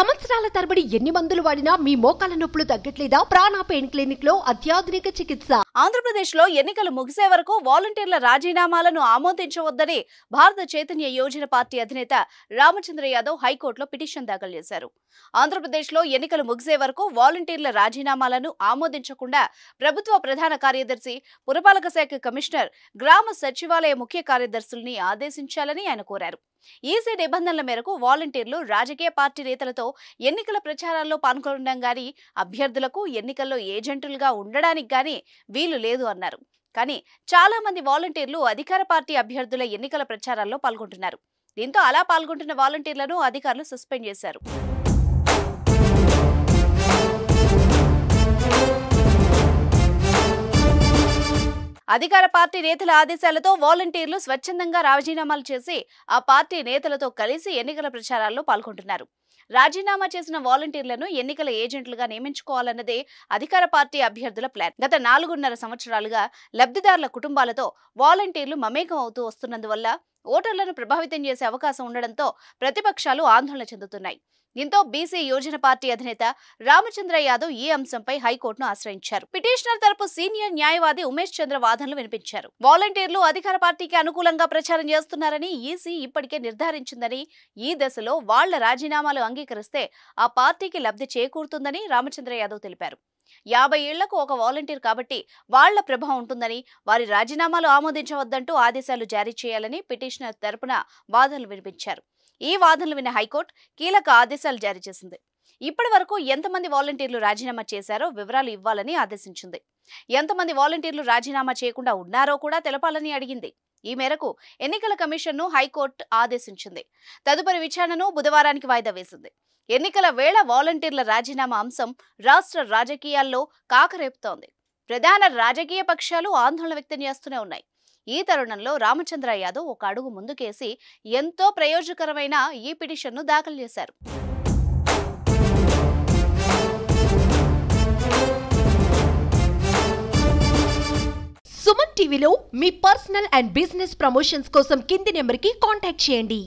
సంవత్సరాల తరబడి ఎన్ని మందులు వాడినా మీ మోకాల నొప్పులు తగ్గట్లేదా? ప్రాణ పెయిన్ క్లినిక్ లో అత్యాధునిక చికిత్స. ఆంధ్రప్రదేశ్ లో ఎన్నికలు ముగిసే వరకు వాలంటీర్ల రాజీనామాలను ఆమోదించవద్దని భారత చైతన్య యోజన పార్టీ అధినేత రామచంద్ర యాదవ్ హైకోర్టులో పిటిషన్ దాఖలు చేశారు. ఆంధ్రప్రదేశ్ లో ఎన్నికలు ముగిసే వరకు వాలంటీర్ల రాజీనామాలను ఆమోదించకుండా ప్రభుత్వ ప్రధాన కార్యదర్శి, పురపాలక శాఖ కమిషనర్, గ్రామ సచివాలయ ముఖ్య కార్యదర్శుల్ని ఆదేశించాలని ఆయన కోరారు. ఈసీ నిబంధనల మేరకు వాలంటీర్లు రాజకీయ పార్టీ నేతలతో ఎన్నికల ప్రచారాల్లో పాల్గొనడం గానీ, అభ్యర్థులకు ఎన్నికల్లో ఏజెంట్లుగా ఉండడానికి గానీ వీలు లేదు అన్నారు. కానీ చాలా మంది వాలంటీర్లు అధికార పార్టీ అభ్యర్థుల ఎన్నికల ప్రచారాల్లో పాల్గొంటున్నారు. దీంతో అలా పాల్గొంటున్న వాలంటీర్లను అధికారులు సస్పెండ్ చేశారు. అధికార పార్టీ నేతల ఆదేశాలతో వాలంటీర్లు స్వచ్ఛందంగా రాజీనామాలు చేసి ఆ పార్టీ నేతలతో కలిసి ఎన్నికల ప్రచారాల్లో పాల్గొంటున్నారు. రాజీనామా చేసిన వాలంటీర్లను ఎన్నికల ఏజెంట్లుగా నియమించుకోవాలన్నదే అధికార పార్టీ అభ్యర్థుల ప్లాన్. గత 4.5 సంవత్సరాలుగా లబ్ధిదారుల కుటుంబాలతో వాలంటీర్లు మమేకం అవుతూ వస్తున్నందువల్ల ఓటర్లను ప్రభావితం చేసే అవకాశం ఉండడంతో ప్రతిపక్షాలు ఆందోళన చెందుతున్నాయి. దీంతో బీసీ యోజన పార్టీ అధినేత రామచంద్ర యాదవ్ ఈ అంశంపై హైకోర్టును ఆశ్రయించారు. పిటిషనర్ తరపు సీనియర్ న్యాయవాది ఉమేష్ చంద్ర వాదనలు వినిపించారు. వాలంటీర్లు అధికార పార్టీకి అనుకూలంగా ప్రచారం చేస్తున్నారని ఈసీ ఇప్పటికే నిర్ధారించిందని, ఈ దశలో వాళ్ల రాజీనామాలు అంగీకరిస్తే ఆ పార్టీకి లబ్ధి చేకూరుతుందని రామచంద్ర యాదవ్ తెలిపారు. 50 ఏళ్లకు ఒక వాలంటీర్ కాబట్టి వాళ్ల ప్రభావం ఉంటుందని, వారి రాజీనామాలు ఆమోదించవద్దంటూ ఆదేశాలు జారీ చేయాలని పిటిషనర్ తరపున వాదనలు వినిపించారు. ఈ వాదనలు విన్న హైకోర్టు కీలక ఆదేశాలు జారీ చేసింది. ఇప్పటి వరకు ఎంతమంది వాలంటీర్లు రాజీనామా చేశారో వివరాలు ఇవ్వాలని ఆదేశించింది. ఎంతమంది వాలంటీర్లు రాజీనామా చేయకుండా ఉన్నారో కూడా తెలపాలని అడిగింది. ఈ మేరకు ఎన్నికల కమిషన్ను హైకోర్టు ఆదేశించింది. తదుపరి విచారణను బుధవారానికి వాయిదా వేసింది. ఎన్నికల వేళ వాలంటీర్ల రాజీనామా అంశం రాష్ట్ర రాజకీయాల్లో కాకరేపుతోంది. ప్రధాన రాజకీయ పక్షాలు ఆందోళన వ్యక్తం చేస్తూనే ఉన్నాయి. ఈ తరుణంలో రామచంద్ర యాదవ్ ఒక అడుగు ముందుకేసి ఎంతో ప్రయోజనకరమైన ఈ పిటిషన్ను దాఖలు చేశారు. సుమన్ టీవీలో మీ పర్సనల్ అండ్ బిజినెస్ ప్రమోషన్స్ కోసం కింది నెంబర్కి కాంటాక్ట్ చేయండి.